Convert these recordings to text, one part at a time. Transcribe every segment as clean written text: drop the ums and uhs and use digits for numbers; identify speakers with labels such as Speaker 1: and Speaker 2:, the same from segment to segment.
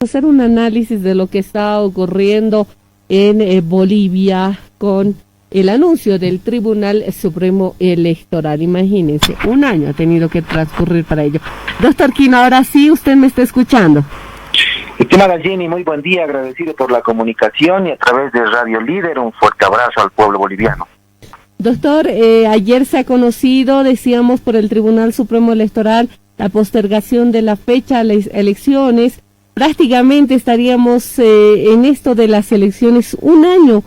Speaker 1: hacer un análisis de lo que está ocurriendo en Bolivia con el anuncio del Tribunal Supremo Electoral. Imagínense, un año ha tenido que transcurrir para ello. Doctor Quino, ahora sí, usted me está escuchando.
Speaker 2: Estimada Jenny, muy buen día, agradecido por la comunicación y a través de Radio Líder, un fuerte abrazo al pueblo boliviano.
Speaker 1: Doctor, ayer se ha conocido, decíamos, por el Tribunal Supremo Electoral, la postergación de la fecha a las elecciones. Prácticamente estaríamos en esto de las elecciones un año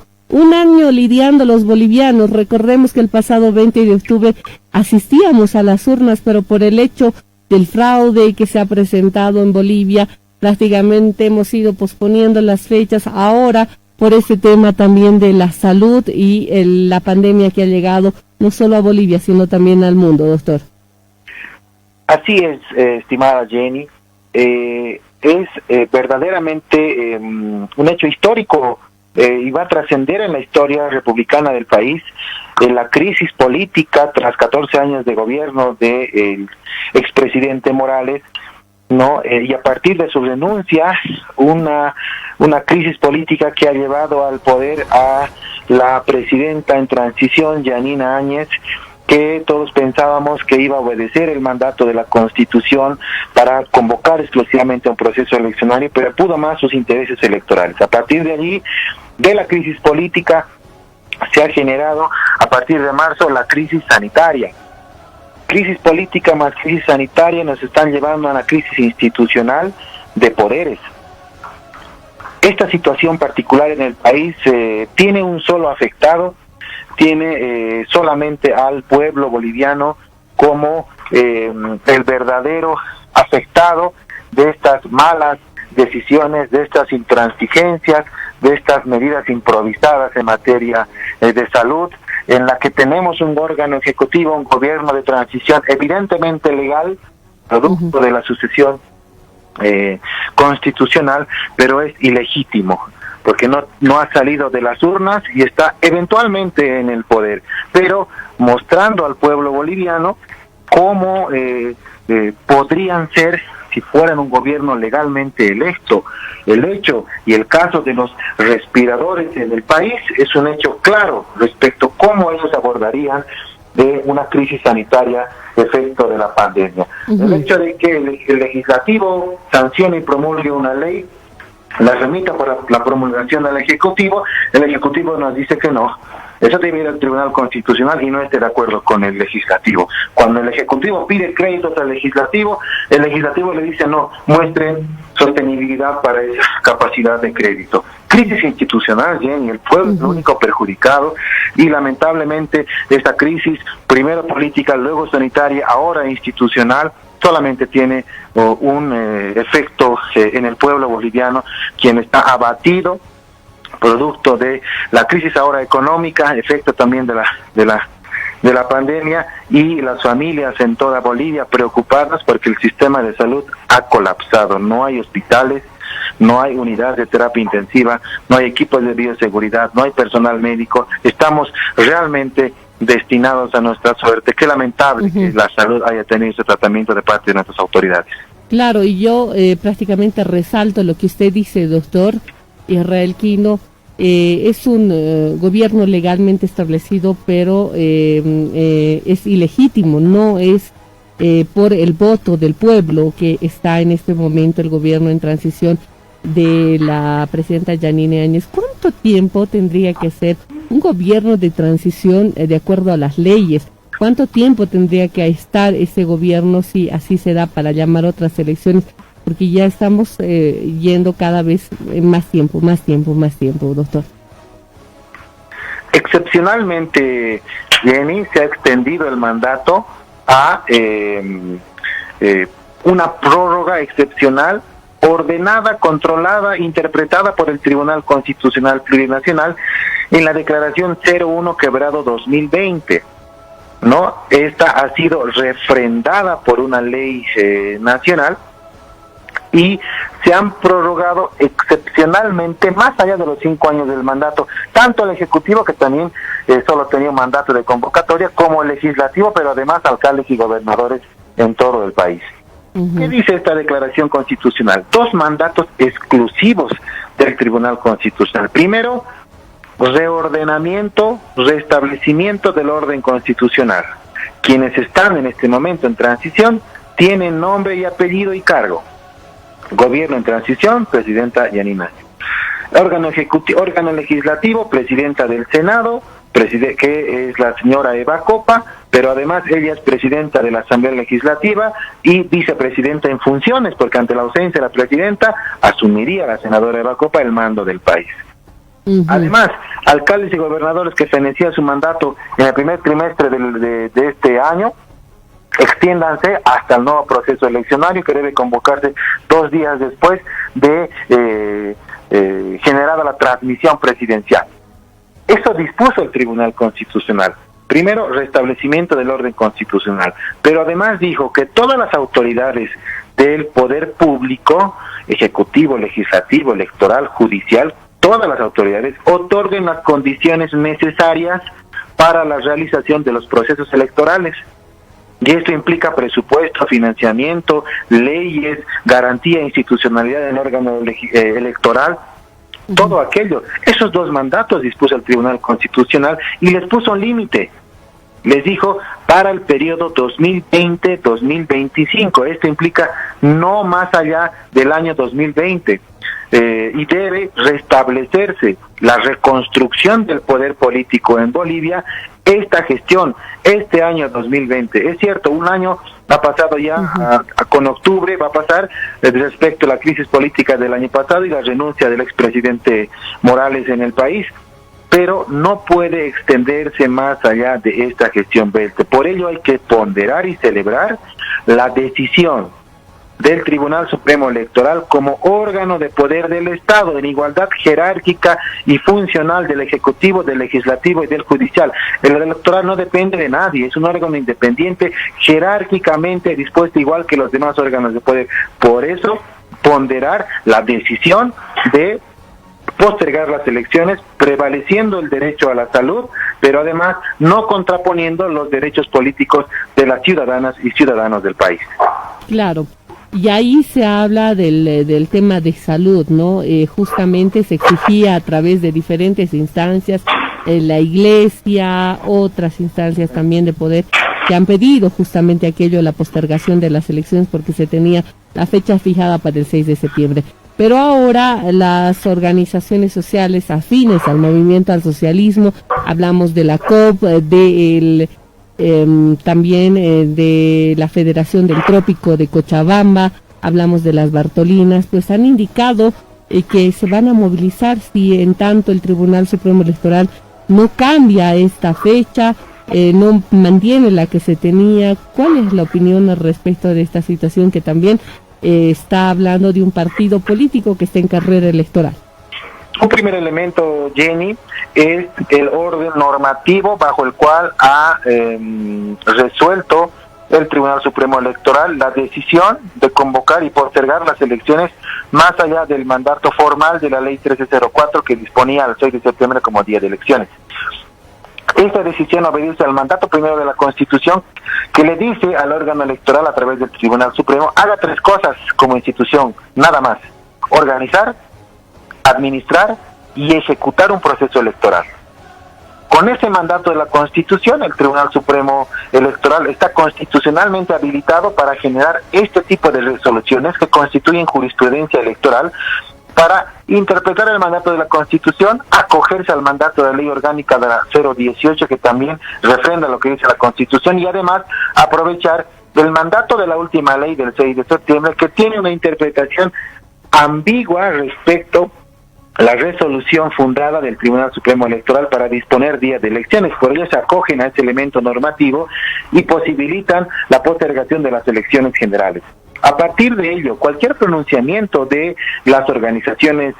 Speaker 1: lidiando los bolivianos. Recordemos que el pasado 20 de octubre asistíamos a las urnas, pero por el hecho del fraude que se ha presentado en Bolivia, prácticamente hemos ido posponiendo las fechas ahora por ese tema también de la salud y la pandemia que ha llegado no solo a Bolivia, sino también al mundo, doctor.
Speaker 2: Así es, estimada Jenny. Es verdaderamente un hecho histórico y va a trascender en la historia republicana del país. La crisis política tras 14 años de gobierno del expresidente Morales, ¿no? Y a partir de su renuncia, una crisis política que ha llevado al poder a la presidenta en transición, Yanina Áñez, que todos pensábamos que iba a obedecer el mandato de la Constitución para convocar exclusivamente a un proceso eleccionario, pero pudo más sus intereses electorales. A partir de allí, de la crisis política, se ha generado, a partir de marzo, la crisis sanitaria. Crisis política más crisis sanitaria nos están llevando a una crisis institucional de poderes. Esta situación particular en el país tiene un solo afectado, tiene solamente al pueblo boliviano como el verdadero afectado de estas malas decisiones, de estas intransigencias, de estas medidas improvisadas en materia de salud, en la que tenemos un órgano ejecutivo, un gobierno de transición evidentemente legal, producto de la sucesión constitucional, pero es ilegítimo, porque no ha salido de las urnas y está eventualmente en el poder, pero mostrando al pueblo boliviano cómo podrían ser si fueran un gobierno legalmente electo. El hecho y el caso de los respiradores en el país es un hecho claro respecto a cómo ellos abordarían de una crisis sanitaria efecto de la pandemia. El hecho de que el legislativo sancione y promulgue una ley, la remita para la promulgación al Ejecutivo, el Ejecutivo nos dice que no. Eso debe ir al Tribunal Constitucional y no esté de acuerdo con el Legislativo. Cuando el Ejecutivo pide créditos al Legislativo, el Legislativo le dice no, muestren sostenibilidad para esa capacidad de crédito. Crisis institucional, Jenny, el pueblo es el único perjudicado y lamentablemente esta crisis, primero política, luego sanitaria, ahora institucional, solamente tiene un efecto en el pueblo boliviano, quien está abatido, producto de la crisis ahora económica, efecto también de la pandemia, y las familias en toda Bolivia preocupadas porque el sistema de salud ha colapsado. No hay hospitales, no hay unidades de terapia intensiva, no hay equipos de bioseguridad, no hay personal médico. Estamos realmente destinados a nuestra suerte. Qué lamentable que la salud haya tenido ese tratamiento de parte de nuestras autoridades.
Speaker 1: Claro, y yo prácticamente resalto lo que usted dice, doctor Israel Quino. Es un gobierno legalmente establecido, pero es ilegítimo, no es por el voto del pueblo que está en este momento el gobierno en transición de la presidenta Yanina Áñez. ¿Cuánto tiempo tendría que ser un gobierno de transición de acuerdo a las leyes? ¿Cuánto tiempo tendría que estar ese gobierno si así se da para llamar otras elecciones? Porque ya estamos yendo cada vez más tiempo, doctor.
Speaker 2: Excepcionalmente, Jenny, se ha extendido el mandato a una prórroga excepcional, ordenada, controlada, interpretada por el Tribunal Constitucional Plurinacional en la Declaración 01/2020. ¿No? Esta ha sido refrendada por una ley nacional y se han prorrogado excepcionalmente más allá de los 5 años del mandato, tanto el Ejecutivo, que también solo tenía un mandato de convocatoria, como el Legislativo, pero además alcaldes y gobernadores en todo el país. ¿Qué dice esta declaración constitucional? 2 mandatos exclusivos del Tribunal Constitucional. Primero, reordenamiento, restablecimiento del orden constitucional. Quienes están en este momento en transición tienen nombre y apellido y cargo. Gobierno en transición, presidenta Yanina. Órgano legislativo, presidenta del Senado, que es la señora Eva Copa, pero además ella es presidenta de la Asamblea Legislativa y vicepresidenta en funciones, porque ante la ausencia de la presidenta asumiría la senadora Eva Copa el mando del país. Además, alcaldes y gobernadores que fenecían su mandato en el primer trimestre de este año, extiéndanse hasta el nuevo proceso eleccionario que debe convocarse 2 días después de generada la transmisión presidencial. Eso dispuso el Tribunal Constitucional. Primero, restablecimiento del orden constitucional, pero además dijo que todas las autoridades del poder público, ejecutivo, legislativo, electoral, judicial, todas las autoridades otorguen las condiciones necesarias para la realización de los procesos electorales. Y esto implica presupuesto, financiamiento, leyes, garantía e institucionalidad del órgano electoral, todo aquello. Esos 2 mandatos dispuso el Tribunal Constitucional y les puso un límite. Les dijo para el periodo 2020-2025. Esto implica no más allá del año 2020. Y debe restablecerse la reconstrucción del poder político en Bolivia, esta gestión, este año 2020. Es cierto, un año ha pasado ya, con octubre va a pasar respecto a la crisis política del año pasado y la renuncia del expresidente Morales en el país, pero no puede extenderse más allá de esta gestión 20. Por ello hay que ponderar y celebrar la decisión del Tribunal Supremo Electoral como órgano de poder del Estado, en igualdad jerárquica y funcional del Ejecutivo, del Legislativo y del Judicial. El electoral no depende de nadie, es un órgano independiente, jerárquicamente dispuesto igual que los demás órganos de poder. Por eso, ponderar la decisión de postergar las elecciones, prevaleciendo el derecho a la salud, pero además no contraponiendo los derechos políticos de las ciudadanas y ciudadanos del país.
Speaker 1: Claro. Y ahí se habla del tema de salud, ¿no? Justamente se exigía a través de diferentes instancias, la Iglesia, otras instancias también de poder, que han pedido justamente aquello, la postergación de las elecciones, porque se tenía la fecha fijada para el 6 de septiembre. Pero ahora las organizaciones sociales afines al movimiento al socialismo, hablamos de la COP, también de la Federación del Trópico de Cochabamba, hablamos de las Bartolinas, pues han indicado que se van a movilizar si en tanto el Tribunal Supremo Electoral no cambia esta fecha, no mantiene la que se tenía. ¿Cuál es la opinión al respecto de esta situación que también está hablando de un partido político que está en carrera electoral?
Speaker 2: Un primer elemento, Jenny, es el orden normativo bajo el cual ha resuelto el Tribunal Supremo Electoral la decisión de convocar y postergar las elecciones más allá del mandato formal de la Ley 1304 que disponía al 6 de septiembre como día de elecciones. Esta decisión obedece al mandato primero de la Constitución, que le dice al órgano electoral a través del Tribunal Supremo: haga 3 cosas como institución, nada más: organizar, administrar y ejecutar un proceso electoral. Con ese mandato de la Constitución, el Tribunal Supremo Electoral está constitucionalmente habilitado para generar este tipo de resoluciones que constituyen jurisprudencia electoral, para interpretar el mandato de la Constitución, acogerse al mandato de la Ley Orgánica de la 018, que también refrenda lo que dice la Constitución, y además aprovechar el mandato de la última ley del 6 de septiembre, que tiene una interpretación ambigua respecto a la resolución fundada del Tribunal Supremo Electoral para disponer días de elecciones. Por ello se acogen a ese elemento normativo y posibilitan la postergación de las elecciones generales. A partir de ello, cualquier pronunciamiento de las organizaciones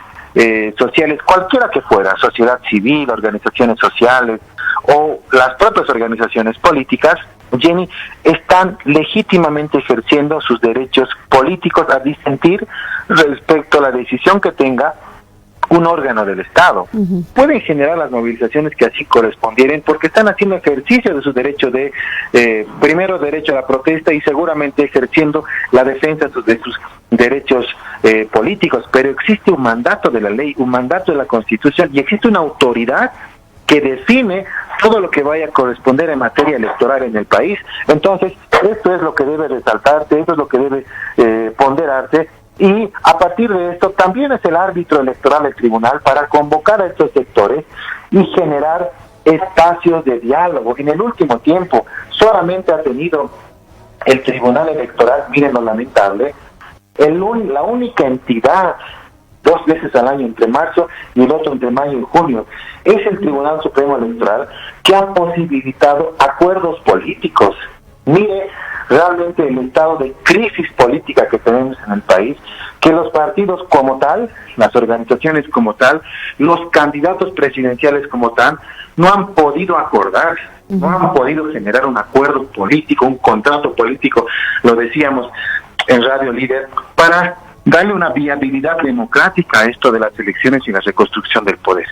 Speaker 2: sociales, cualquiera que fuera, sociedad civil, organizaciones sociales o las propias organizaciones políticas, Jenny, están legítimamente ejerciendo sus derechos políticos a disentir respecto a la decisión que tenga un órgano del Estado. Pueden generar las movilizaciones que así correspondieren porque están haciendo ejercicio de su derecho primero derecho a la protesta y seguramente ejerciendo la defensa de sus derechos políticos, pero existe un mandato de la ley, un mandato de la Constitución y existe una autoridad que define todo lo que vaya a corresponder en materia electoral en el país. Entonces, esto es lo que debe resaltarse, esto es lo que debe ponderarse. Y a partir de esto también es el árbitro electoral el tribunal para convocar a estos sectores y generar espacios de diálogo. En el último tiempo solamente ha tenido el tribunal electoral, miren lo lamentable, la única entidad 2 veces al año entre marzo y el otro entre mayo y junio, es el Tribunal Supremo Electoral que ha posibilitado acuerdos políticos. Mire realmente el estado de crisis política que tenemos en el país, que los partidos como tal, las organizaciones como tal, los candidatos presidenciales como tal, no han podido acordar, no han podido generar un acuerdo político, un contrato político, lo decíamos en Radio Líder, para darle una viabilidad democrática a esto de las elecciones y la reconstrucción del poder.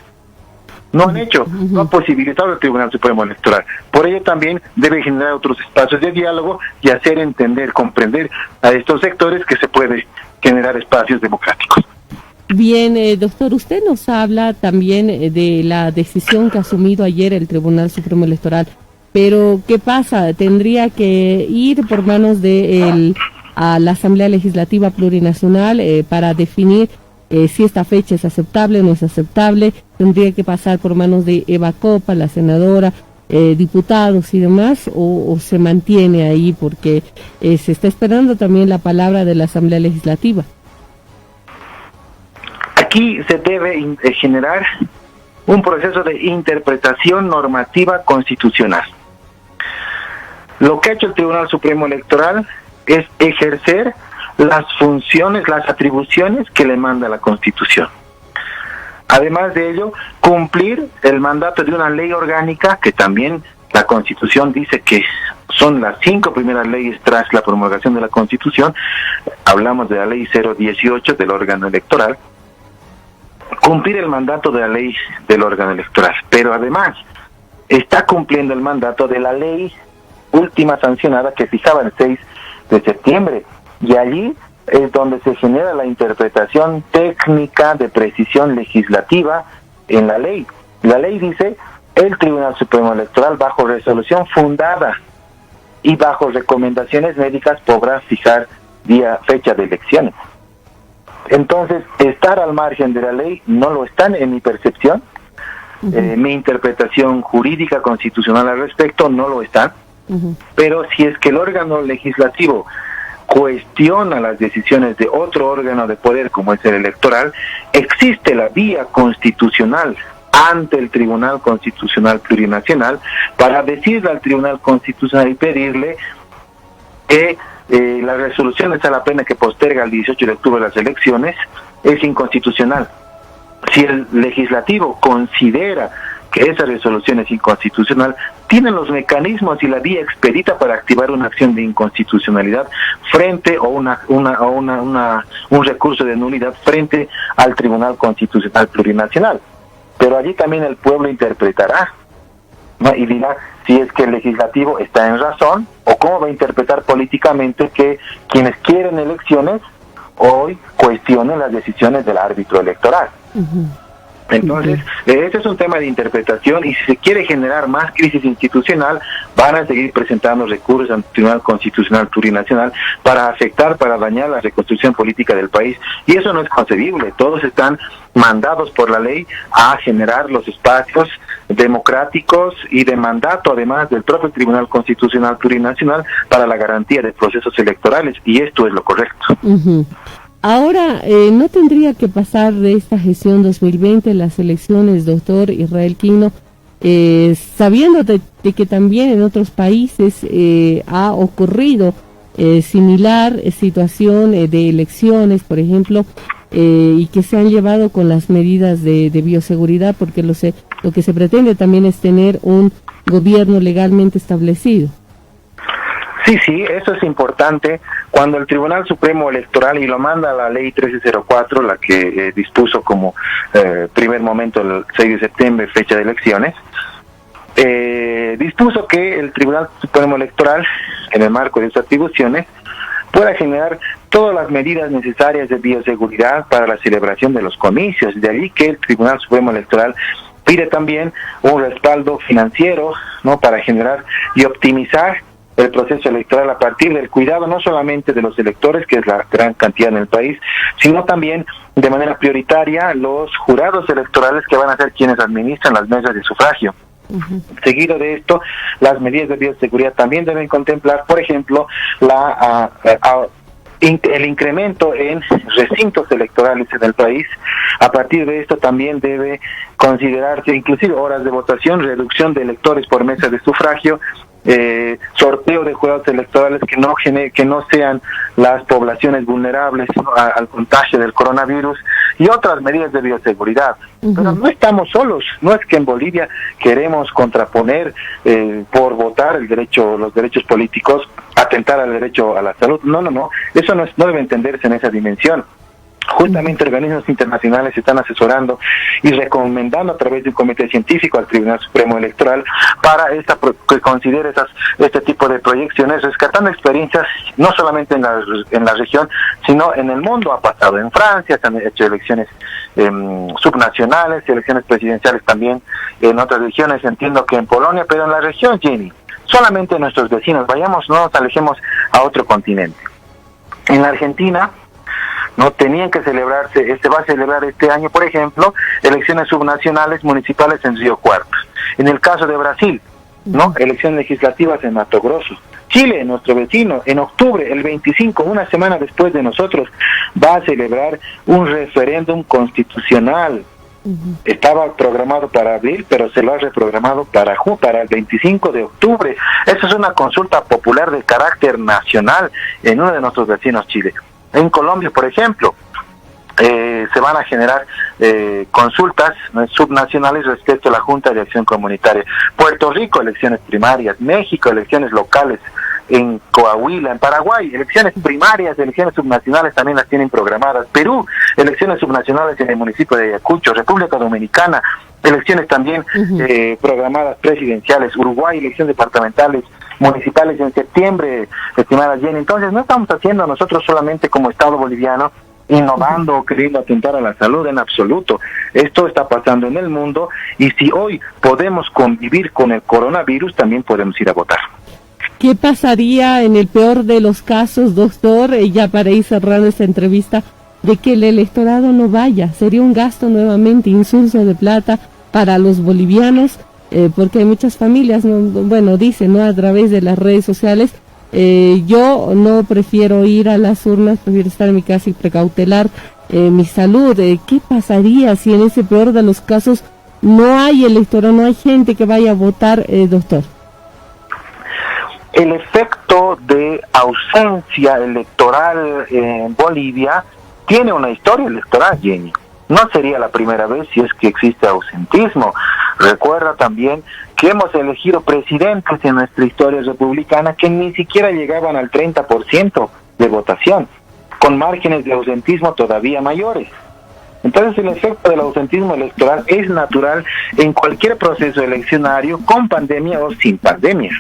Speaker 2: No han hecho, no han posibilitado el Tribunal Supremo Electoral. Por ello también debe generar otros espacios de diálogo y hacer entender, comprender a estos sectores que se puede generar espacios democráticos.
Speaker 1: Bien, doctor, usted nos habla también de la decisión que ha asumido ayer el Tribunal Supremo Electoral, pero ¿qué pasa? ¿Tendría que ir por manos a la Asamblea Legislativa Plurinacional para definir si esta fecha es aceptable o no es aceptable? ¿Tendría que pasar por manos de Eva Copa, la senadora, diputados y demás, o se mantiene ahí porque se está esperando también la palabra de la Asamblea Legislativa?
Speaker 2: Aquí se debe generar un proceso de interpretación normativa constitucional. Lo que ha hecho el Tribunal Supremo Electoral es ejercer las funciones, las atribuciones que le manda la Constitución. Además de ello, cumplir el mandato de una ley orgánica, que también la Constitución dice que son las 5 primeras leyes tras la promulgación de la Constitución. Hablamos de la ley 018 del órgano electoral. Cumplir el mandato de la ley del órgano electoral, pero además está cumpliendo el mandato de la ley última sancionada que fijaba el 6 de septiembre, y allí es donde se genera la interpretación técnica de precisión legislativa en la ley. La ley dice: el Tribunal Supremo Electoral, bajo resolución fundada y bajo recomendaciones médicas, podrá fijar fecha de elecciones. Entonces, estar al margen de la ley no lo están en mi percepción. Mi interpretación jurídica constitucional al respecto no lo está. Pero si es que el órgano legislativo cuestiona las decisiones de otro órgano de poder como es el electoral, existe la vía constitucional ante el Tribunal Constitucional Plurinacional para decirle al Tribunal Constitucional y pedirle que la resolución de la pena que posterga el 18 de octubre las elecciones es inconstitucional. Si el legislativo considera que esa resolución es inconstitucional, tienen los mecanismos y la vía expedita para activar una acción de inconstitucionalidad frente o un recurso de nulidad frente al Tribunal Constitucional Plurinacional. Pero allí también el pueblo interpretará, ¿no? Y dirá si es que el legislativo está en razón o cómo va a interpretar políticamente que quienes quieren elecciones hoy cuestionen las decisiones del árbitro electoral. Entonces, este es un tema de interpretación, y si se quiere generar más crisis institucional, van a seguir presentando recursos ante el Tribunal Constitucional Plurinacional para afectar, para dañar la reconstrucción política del país, y eso no es concebible. Todos están mandados por la ley a generar los espacios democráticos y de mandato, además del propio Tribunal Constitucional Plurinacional, para la garantía de procesos electorales, y esto es lo correcto.
Speaker 1: Ahora, ¿no tendría que pasar de esta gestión 2020 las elecciones, doctor Israel Quino, sabiendo de que también en otros países ha ocurrido similar situación de elecciones, por ejemplo, y que se han llevado con las medidas de bioseguridad, porque lo que se pretende también es tener un gobierno legalmente establecido?
Speaker 2: Sí, eso es importante. Cuando el Tribunal Supremo Electoral, y lo manda la ley 1304, la que dispuso como primer momento el 6 de septiembre, fecha de elecciones, dispuso que el Tribunal Supremo Electoral, en el marco de sus atribuciones, pueda generar todas las medidas necesarias de bioseguridad para la celebración de los comicios. De ahí que el Tribunal Supremo Electoral pide también un respaldo financiero, ¿no?, para generar y optimizar el proceso electoral a partir del cuidado no solamente de los electores, que es la gran cantidad en el país, sino también de manera prioritaria los jurados electorales, que van a ser quienes administran las mesas de sufragio. Seguido de esto, las medidas de bioseguridad también deben contemplar, por ejemplo, el incremento en recintos electorales en el país. A partir de esto también debe considerarse inclusive horas de votación, reducción de electores por mesa de sufragio, sorteo de jurados electorales que no sean las poblaciones vulnerables, ¿no?, al contagio del coronavirus, y otras medidas de bioseguridad. Pero no estamos solos. No es que en Bolivia queremos contraponer por votar los derechos políticos, atentar al derecho a la salud. No. Eso no debe entenderse en esa dimensión. Justamente organismos internacionales se están asesorando y recomendando a través de un comité científico al Tribunal Supremo Electoral para que considere este tipo de proyecciones, rescatando experiencias no solamente en la región, sino en el mundo. Ha pasado en Francia, se han hecho elecciones subnacionales, elecciones presidenciales también en otras regiones, entiendo que en Polonia, pero en la región, Jenny, solamente nuestros vecinos, no nos alejemos a otro continente. En la Argentina no tenían que celebrarse, va a celebrar este año, por ejemplo, elecciones subnacionales municipales en Río Cuarto. En el caso de Brasil, ¿no?, elecciones legislativas en Mato Grosso. Chile, nuestro vecino, en octubre, el 25, una semana después de nosotros, va a celebrar un referéndum constitucional. Estaba programado para abril, pero se lo ha reprogramado para el 25 de octubre. Esa es una consulta popular de carácter nacional en uno de nuestros vecinos, Chile. En Colombia, por ejemplo, se van a generar consultas subnacionales respecto a la Junta de Acción Comunitaria. Puerto Rico, elecciones primarias. México, elecciones locales. En Coahuila, en Paraguay, elecciones primarias, elecciones subnacionales también las tienen programadas. Perú, elecciones subnacionales en el municipio de Ayacucho. República Dominicana, elecciones también programadas presidenciales. Uruguay, elecciones departamentales, municipales en septiembre, estimada Jenny. Entonces, no estamos haciendo nosotros solamente como Estado boliviano, innovando o queriendo atentar a la salud, en absoluto. Esto está pasando en el mundo, y si hoy podemos convivir con el coronavirus, también podemos ir a votar.
Speaker 1: ¿Qué pasaría en el peor de los casos, doctor, ya para ir cerrando esta entrevista, de que el electorado no vaya? Sería un gasto nuevamente insulso de plata para los bolivianos, porque hay muchas familias, dicen, ¿no?, a través de las redes sociales, yo no prefiero ir a las urnas, prefiero estar en mi casa y precautelar mi salud. ¿Qué pasaría si en ese peor de los casos no hay electorado, no hay gente que vaya a votar, doctor?
Speaker 2: El efecto de ausencia electoral en Bolivia tiene una historia electoral, Jenny. No sería la primera vez si es que existe ausentismo. Recuerda también que hemos elegido presidentes en nuestra historia republicana que ni siquiera llegaban al 30% de votación, con márgenes de ausentismo todavía mayores. Entonces el efecto del ausentismo electoral es natural en cualquier proceso eleccionario, con pandemia o sin pandemia.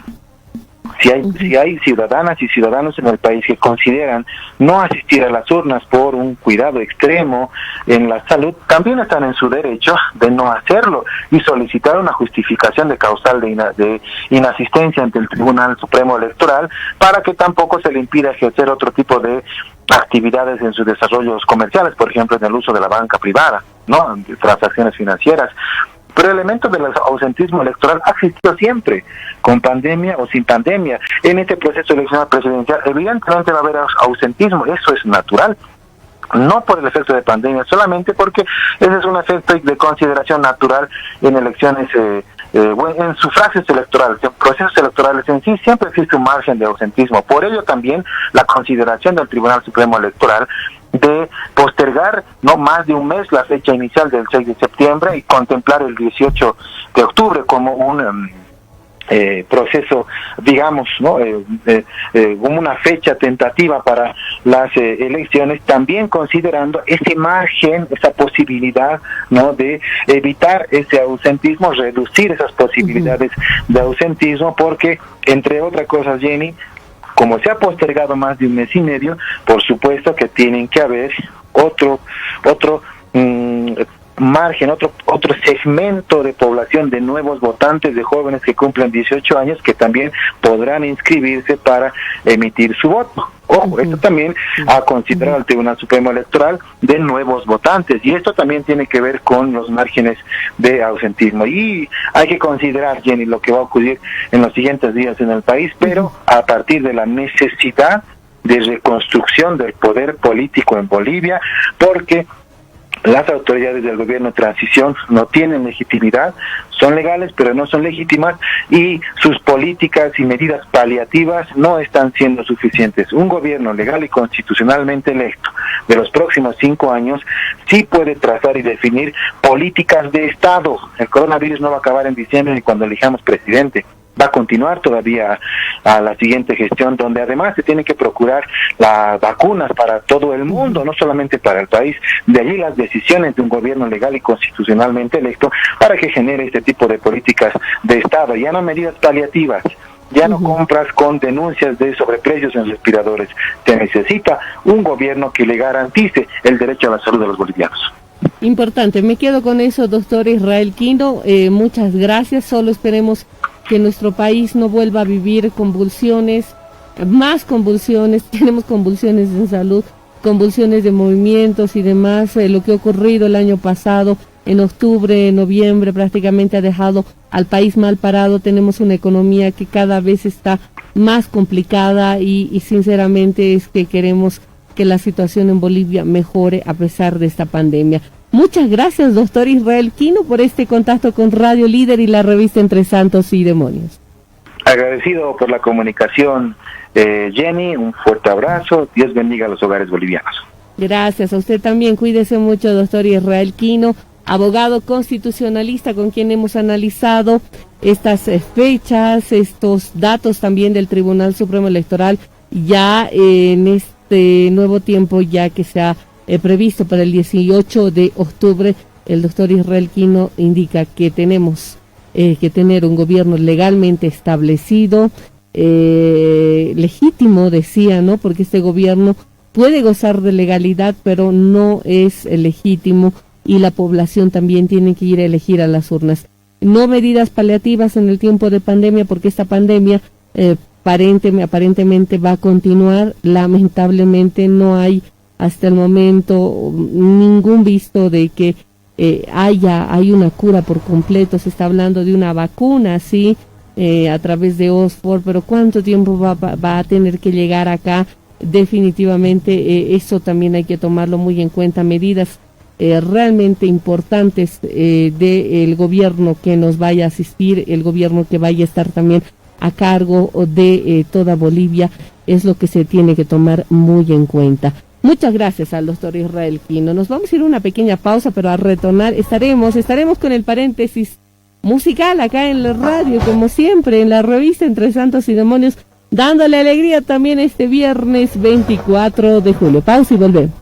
Speaker 2: Si hay ciudadanas y ciudadanos en el país que consideran no asistir a las urnas por un cuidado extremo en la salud, también están en su derecho de no hacerlo y solicitar una justificación de causal de inasistencia ante el Tribunal Supremo Electoral, para que tampoco se le impida ejercer otro tipo de actividades en sus desarrollos comerciales, por ejemplo en el uso de la banca privada, ¿no?, de transacciones financieras. Pero el elemento del ausentismo electoral ha existido siempre, con pandemia o sin pandemia. En este proceso electoral presidencial, evidentemente va a haber ausentismo, eso es natural. No por el efecto de pandemia, solamente porque ese es un efecto de consideración natural en elecciones, en sufragios electorales, en procesos electorales en sí, siempre existe un margen de ausentismo. Por ello también la consideración del Tribunal Supremo Electoral de postergar no más de un mes la fecha inicial del 6 de septiembre y contemplar el 18 de octubre como un proceso, digamos, ¿no? Como una fecha tentativa para las elecciones, también considerando ese margen, esa posibilidad, ¿no? De evitar ese ausentismo, reducir esas posibilidades de ausentismo, porque, entre otras cosas, Jenny, como se ha postergado más de un mes y medio, por supuesto que tienen que haber otro margen, otro segmento de población de nuevos votantes, de jóvenes que cumplen 18 años, que también podrán inscribirse para emitir su voto. Ojo, esto también ha considerado el Tribunal Supremo Electoral de nuevos votantes, y esto también tiene que ver con los márgenes de ausentismo. Y hay que considerar, Jenny, lo que va a ocurrir en los siguientes días en el país, pero a partir de la necesidad de reconstrucción del poder político en Bolivia, porque las autoridades del gobierno de transición no tienen legitimidad, son legales pero no son legítimas, y sus políticas y medidas paliativas no están siendo suficientes. Un gobierno legal y constitucionalmente electo de los próximos 5 años sí puede trazar y definir políticas de Estado. El coronavirus no va a acabar en diciembre ni cuando elijamos presidente. Va a continuar todavía a la siguiente gestión, donde además se tiene que procurar las vacunas para todo el mundo, no solamente para el país. De allí las decisiones de un gobierno legal y constitucionalmente electo para que genere este tipo de políticas de Estado, ya no medidas paliativas, ya no compras con denuncias de sobreprecios en respiradores. Se necesita un gobierno que le garantice el derecho a la salud de los bolivianos.
Speaker 1: Importante, me quedo con eso, doctor Israel Quino. Muchas gracias, solo esperemos que nuestro país no vuelva a vivir convulsiones, más convulsiones. Tenemos convulsiones en salud, convulsiones de movimientos y demás. Lo que ha ocurrido el año pasado, en octubre, en noviembre, prácticamente ha dejado al país mal parado. Tenemos una economía que cada vez está más complicada y sinceramente es que queremos que la situación en Bolivia mejore a pesar de esta pandemia. Muchas gracias, doctor Israel Quino, por este contacto con Radio Líder y la revista Entre Santos y Demonios.
Speaker 2: Agradecido por la comunicación, Jenny, un fuerte abrazo, Dios bendiga a los hogares bolivianos.
Speaker 1: Gracias, a usted también, cuídese mucho, doctor Israel Quino, abogado constitucionalista con quien hemos analizado estas fechas, estos datos también del Tribunal Supremo Electoral, ya en este nuevo tiempo ya que se ha previsto para el 18 de octubre, el doctor Israel Quino indica que tenemos que tener un gobierno legalmente establecido, legítimo, decía, ¿no? Porque este gobierno puede gozar de legalidad, pero no es legítimo, y la población también tiene que ir a elegir a las urnas. No medidas paliativas en el tiempo de pandemia, porque esta pandemia aparentemente va a continuar. Lamentablemente no hay hasta el momento ningún visto de que hay una cura por completo. Se está hablando de una vacuna, sí, a través de Oxford, pero ¿cuánto tiempo va a tener que llegar acá? Definitivamente eso también hay que tomarlo muy en cuenta. Medidas realmente importantes del gobierno que nos vaya a asistir, el gobierno que vaya a estar también a cargo de toda Bolivia, es lo que se tiene que tomar muy en cuenta. Muchas gracias al doctor Israel Quino. Nos vamos a ir a una pequeña pausa, pero al retornar estaremos con el paréntesis musical acá en la radio, como siempre, en la revista Entre Santos y Demonios, dándole alegría también este viernes 24 de julio. Pausa y volvemos.